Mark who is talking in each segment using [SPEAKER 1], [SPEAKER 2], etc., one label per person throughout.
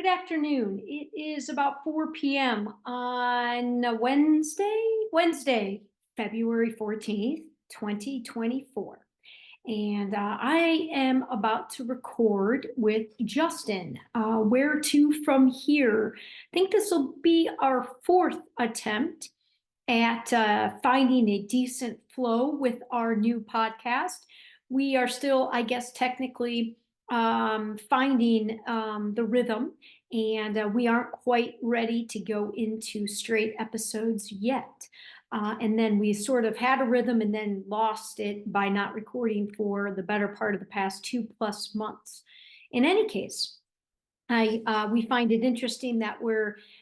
[SPEAKER 1] Good afternoon. It is about 4 p.m. on Wednesday, February 14th, 2024. And I am about to record with Justin. Where to from here? I think this will be our fourth attempt at finding a decent flow with our new podcast. We are still, I guess, technically finding the rhythm, and we aren't quite ready to go into straight episodes yet. And then we sort of had a rhythm and then lost it by not recording for the better part of the past 2+ months. In any case, we find it interesting that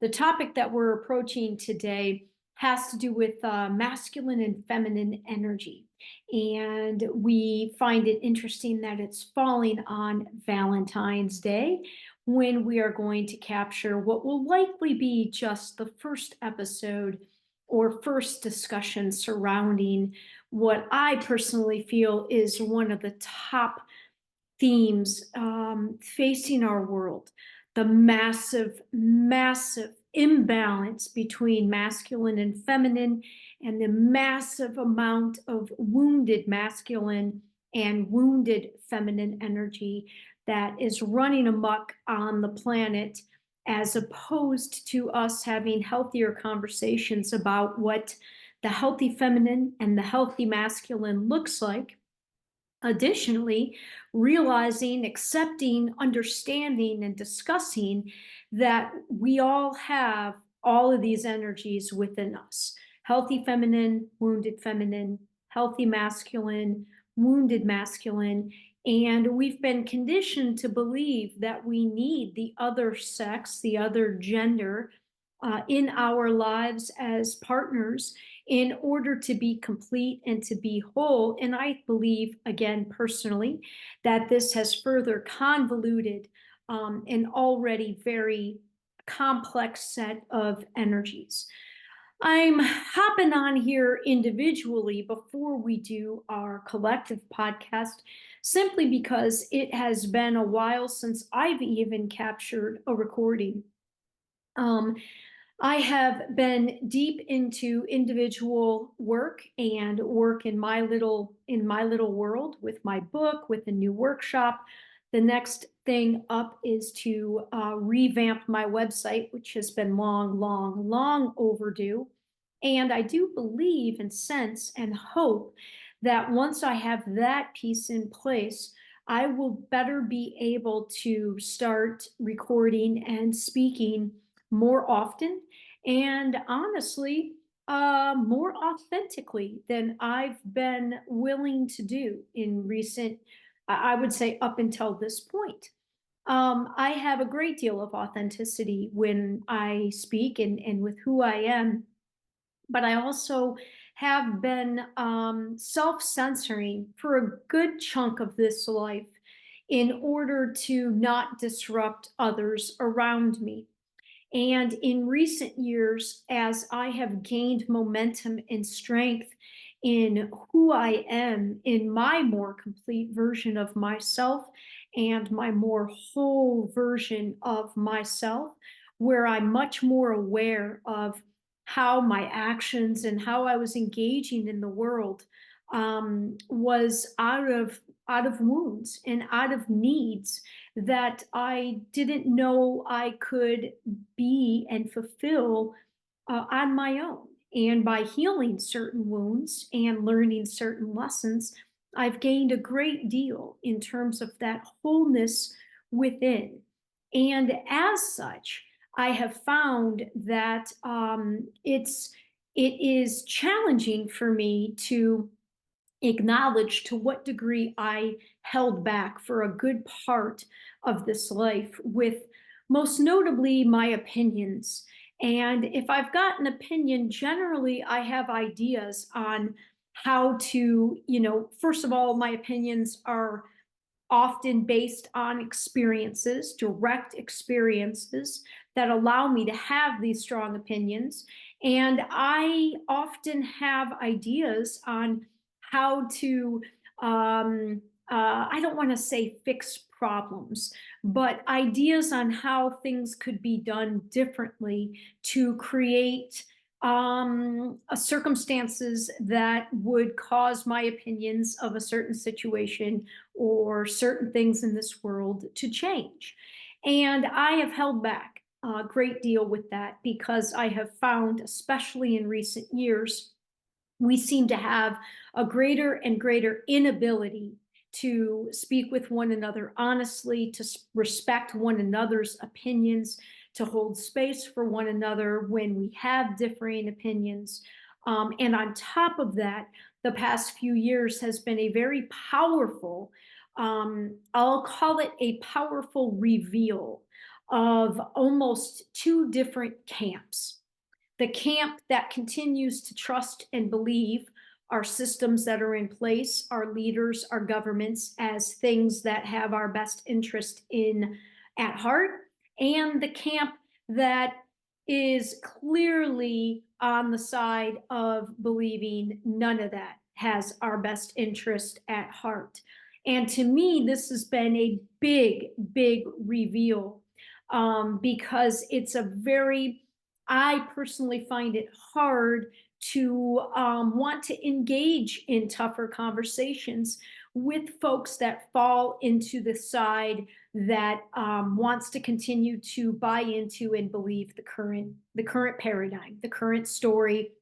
[SPEAKER 1] the topic that we're approaching today has to do with masculine and feminine energy. And we find it interesting that it's falling on Valentine's Day, when we are going to capture what will likely be just the first episode or first discussion surrounding what I personally feel is one of the top themes facing our world: the massive imbalance between masculine and feminine, and the massive amount of wounded masculine and wounded feminine energy that is running amok on the planet, as opposed to us having healthier conversations about what the healthy feminine and the healthy masculine looks like. Additionally, realizing, accepting, understanding, and discussing that we all have all of these energies within us: healthy feminine, healthy masculine, wounded masculine. And we've been conditioned to believe that we need the other sex, the other gender, in our lives as partners in order to be complete and to be whole. And I believe, again, personally, that this has further convoluted an already very complex set of energies. I'm hopping on here individually before we do our collective podcast, simply because it has been a while since I've even captured a recording. I have been deep into individual work and work in my little world, with my book, with a new workshop. The next thing up is to revamp my website, which has been long overdue. And I do believe and sense and hope that once I have that piece in place, I will better be able to start recording and speaking more often, and honestly, more authentically than I've been willing to do in recent, I would say, up until this point. I have a great deal of authenticity when I speak and with who I am, but I also have been self-censoring for a good chunk of this life in order to not disrupt others around me. And in recent years, as I have gained momentum and strength in who I am, in my more complete version of myself and my more whole version of myself, where I'm much more aware of how my actions and how I was engaging in the world was out of wounds and out of needs that I didn't know I could be and fulfill on my own. And by healing certain wounds and learning certain lessons, I've gained a great deal in terms of that wholeness within. And as such, I have found that it is challenging for me to acknowledge to what degree I held back for a good part of this life, with most notably my opinions. And if I've got an opinion, generally I have ideas on how to, first of all, my opinions are often based on experiences, direct experiences that allow me to have these strong opinions. And I often have ideas on how to I don't want to say fix problems, but ideas on how things could be done differently to create circumstances that would cause my opinions of a certain situation or certain things in this world to change. And I have held back a great deal with that because I have found, especially in recent years, we seem to have a greater and greater inability to speak with one another honestly, to respect one another's opinions, to hold space for one another when we have differing opinions. And on top of that, the past few years has been a very powerful, I'll call it a powerful reveal of almost two different camps: the camp that continues to trust and believe our systems that are in place, our leaders, our governments as things that have our best interest in at heart, and the camp that is clearly on the side of believing none of that has our best interest at heart. And to me, this has been a big, big reveal, because it's a very, I personally find it hard to want to engage in tougher conversations with folks that fall into the side that wants to continue to buy into and believe the current paradigm, the current story,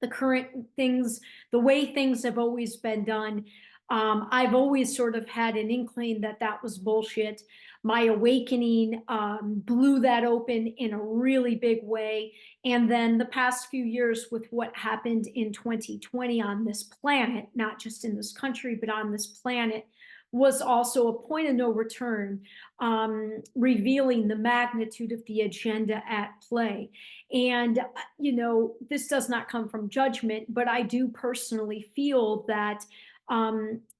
[SPEAKER 1] the current things, the way things have always been done. I've always sort of had an inkling that that was bullshit. My awakening blew that open in a really big way. And then the past few years, with what happened in 2020 on this planet, not just in this country, but on this planet, was also a point of no return, revealing the magnitude of the agenda at play. And, this does not come from judgment, but I do personally feel that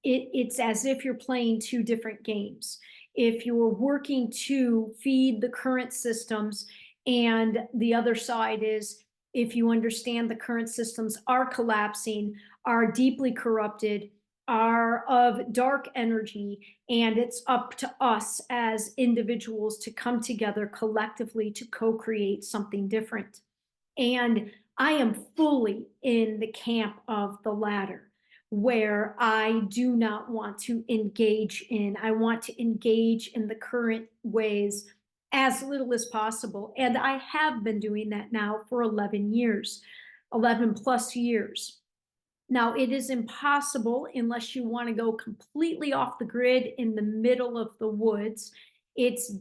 [SPEAKER 1] it's as if you're playing two different games. If you're working to feed the current systems, and the other side is, if you understand the current systems are collapsing, are deeply corrupted, are of dark energy, and it's up to us as individuals to come together collectively to co-create something different. And I am fully in the camp of the latter, where I do not want to engage in. I want to engage in the current ways as little as possible. And I have been doing that now for 11 years, 11 plus years. Now, it is impossible unless you want to go completely off the grid in the middle of the woods. It's,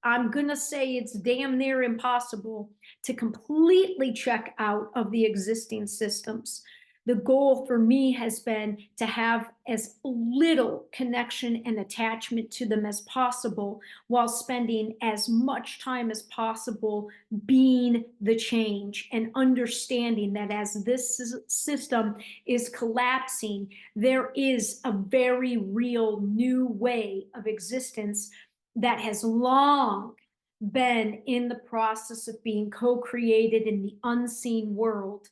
[SPEAKER 1] I'm going to say it's damn near impossible to completely check out of the existing systems. The goal for me has been to have as little connection and attachment to them as possible, while spending as much time as possible being the change and understanding that as this system is collapsing, there is a very real new way of existence that has long been in the process of being co-created in the unseen world,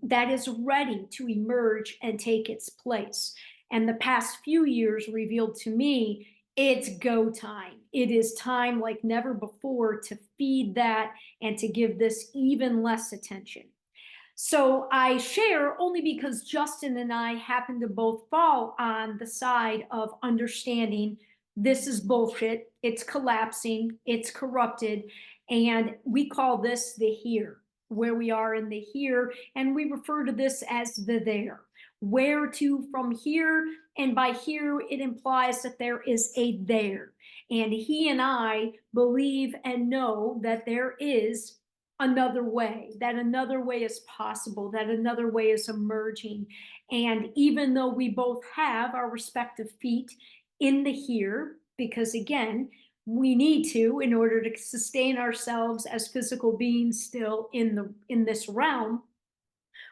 [SPEAKER 1] that is ready to emerge and take its place. And the past few years revealed to me it's go time. It is time like never before to feed that and to give this even less attention. So I share only because Justin and I happen to both fall on the side of understanding this is bullshit, it's collapsing, it's corrupted, and we call this the here, where we are in the here, and we refer to this as the there. Where to from here, and by here it implies that there is a there. And he and I believe and know that there is another way, that another way is possible, that another way is emerging. And even though we both have our respective feet in the here, because again, we need to in order to sustain ourselves as physical beings still in this realm,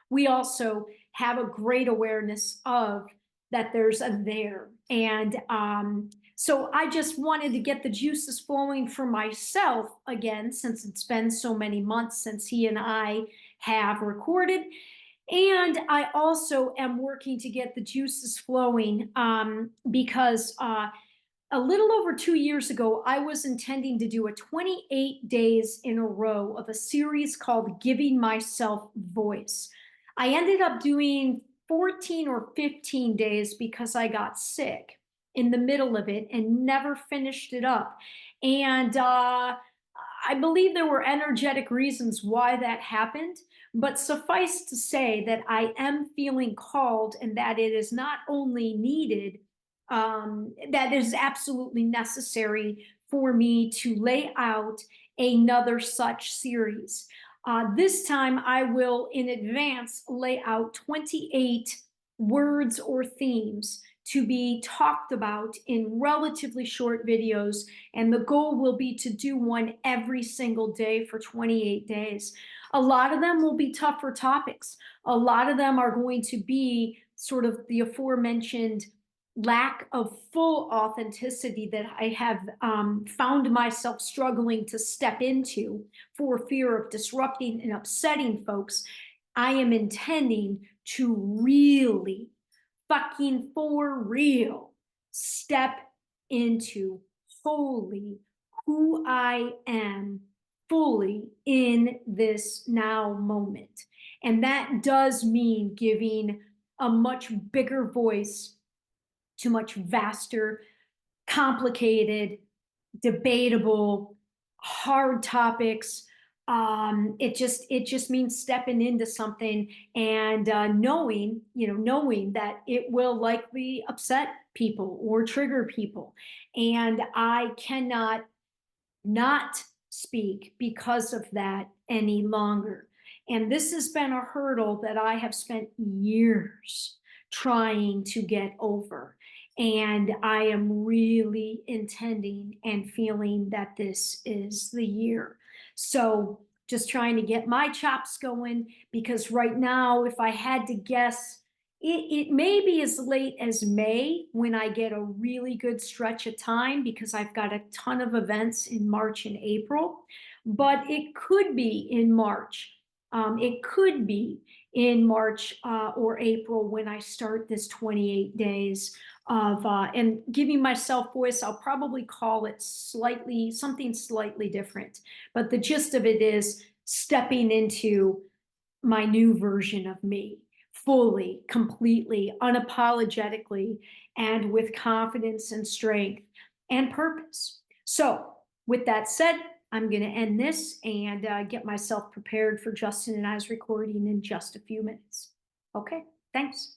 [SPEAKER 1] we also have a great awareness of that there's a there. And so I just wanted to get the juices flowing for myself again, since it's been so many months since he and I have recorded. And I also am working to get the juices flowing because a little over 2 years ago, I was intending to do a 28 days in a row of a series called Giving Myself Voice. I ended up doing 14 or 15 days because I got sick in the middle of it and never finished it up. And I believe there were energetic reasons why that happened, but suffice to say that I am feeling called and that it is not only needed, that is absolutely necessary for me to lay out another such series. This time, I will in advance lay out 28 words or themes to be talked about in relatively short videos. And the goal will be to do one every single day for 28 days. A lot of them will be tougher topics. A lot of them are going to be sort of the aforementioned lack of full authenticity that I have found myself struggling to step into for fear of disrupting and upsetting folks. I am intending to really fucking for real step into wholly who I am fully in this now moment. And that does mean giving a much bigger voice to much vaster, complicated, debatable, hard topics. It just means stepping into something and knowing that it will likely upset people or trigger people, and I cannot not speak because of that any longer. And this has been a hurdle that I have spent years trying to get over. And I am really intending and feeling that this is the year. So just trying to get my chops going because right now, if I had to guess, it may be as late as May when I get a really good stretch of time because I've got a ton of events in March and April, but it could be in March. It could be in March or April when I start this 28 days of, and giving myself voice. I'll probably call it something slightly different. But the gist of it is stepping into my new version of me fully, completely, unapologetically, and with confidence and strength and purpose. So, with that said, I'm going to end this and get myself prepared for Justin and I's recording in just a few minutes. Okay, thanks.